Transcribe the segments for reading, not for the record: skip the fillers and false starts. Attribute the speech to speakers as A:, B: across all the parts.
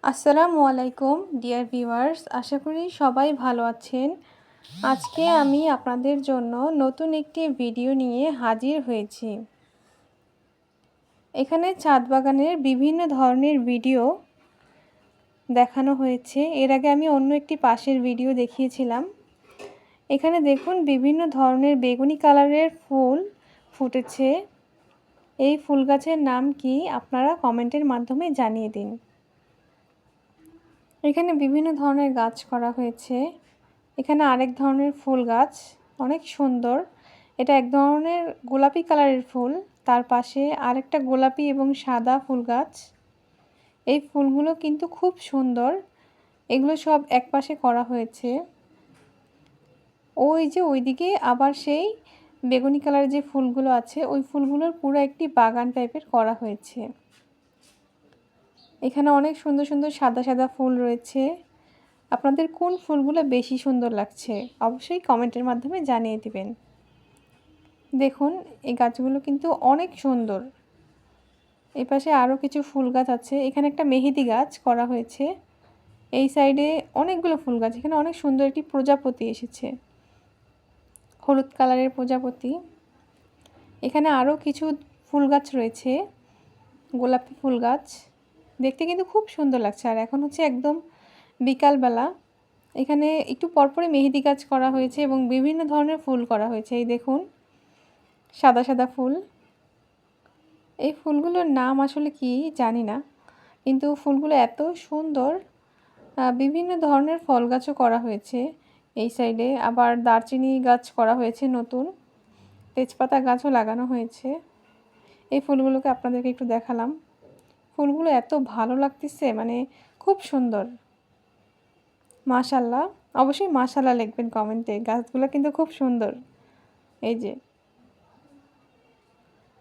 A: আসসালামু আলাইকুম dear viewers, আশা করি সবাই ভালো আছেন। আজকে আমি আপনাদের জন্য নতুন একটি ভিডিও নিয়ে হাজির হয়েছি। এখানে ছাদ বাগানের বিভিন্ন ধরনের ভিডিও দেখানো হয়েছে। এর আগে আমি অন্য একটি পাশের ভিডিও দেখিয়েছিলাম। এখানে দেখুন বিভিন্ন ধরনের বেগুনি কালারের ফুল ফুটেছে। এই ফুল গাছের নাম কি আপনারা কমেন্টের মাধ্যমে জানিয়ে দিন। এখানে বিভিন্ন ধরনের গাছ করা হয়েছে। এখানে আরেক ধরনের ফুল গাছ, অনেক সুন্দর। এটা এক ধরনের গোলাপি কালারের ফুল, তার পাশে আরেকটা গোলাপি এবং সাদা ফুল গাছ। এই ফুলগুলো কিন্তু খুব সুন্দর। এগুলো সব একপাশে করা হয়েছে। ওই যে ওইদিকে আবার সেই বেগুনি কালারের যে ফুলগুলো আছে, ওই ফুলগুলোর পুরো একটি বাগান টাইপের করা হয়েছে। এখানে অনেক সুন্দর সুন্দর সাদা সাদা ফুল রয়েছে। আপনাদের কোন ফুলগুলো বেশি সুন্দর লাগছে অবশ্যই কমেন্টের মাধ্যমে জানিয়ে দিবেন। দেখুন এই গাছগুলো কিন্তু অনেক সুন্দর। এই পাশে আরও কিছু ফুল গাছ আছে। এখানে একটা মেহেদি গাছ করা হয়েছে। এই সাইডে অনেকগুলো ফুল গাছ। এখানে অনেক সুন্দর একটি প্রজাপতি এসেছে, হলুদ কালারের প্রজাপতি। এখানে আরও কিছু ফুল গাছ রয়েছে, গোলাপি ফুল গাছ। দেখতে কিন্তু খুব সুন্দর লাগছে। আর এখন হচ্ছে একদম বিকালবেলা। এখানে একটু পরপরই মেহেদি গাছ করা হয়েছে এবং বিভিন্ন ধরনের ফুল করা হয়েছে। এই দেখুন সাদা সাদা ফুল। এই ফুলগুলোর নাম আসলে কি জানি না, কিন্তু ফুলগুলো এত সুন্দর। বিভিন্ন ধরনের ফল গাছও করা হয়েছে। এই সাইডে আবার দারচিনি গাছ করা হয়েছে, নতুন তেজপাতা গাছও লাগানো হয়েছে। এই ফুলগুলোকে আপনাদেরকে একটু দেখালাম। ফুলগুলো এত ভালো লাগতেছে, মানে খুব সুন্দর। মাশাআল্লাহ, অবশ্যই মাশাআল্লাহ লিখবেন কমেন্টে। গাছগুলো কিন্তু খুব সুন্দর। এই যে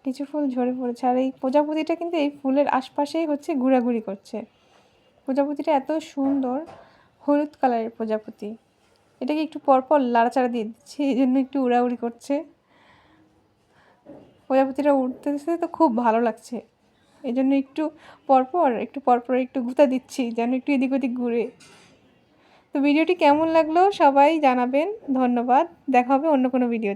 A: কিছু ফুল ঝরে পড়েছে। আর এই প্রজাপতিটা কিন্তু এই ফুলের আশপাশেই হচ্ছে ঘোরাঘুরি করছে। প্রজাপতিটা এত সুন্দর, হলুদ কালারের প্রজাপতি। এটাকে একটু পরপর লাড়াচাড়া দিয়ে দিচ্ছি, এই জন্য একটু উড়াউড়ি করছে। প্রজাপতিটা উঠতেছে তো খুব ভালো লাগছে, এই জন্য একটু পরপর একটু গুঁতা দিচ্ছি যেন একটু এদিক ওদিক ঘুরে। তো ভিডিওটি কেমন লাগলো সবাই জানাবেন। ধন্যবাদ। দেখা হবে অন্য কোনো ভিডিও।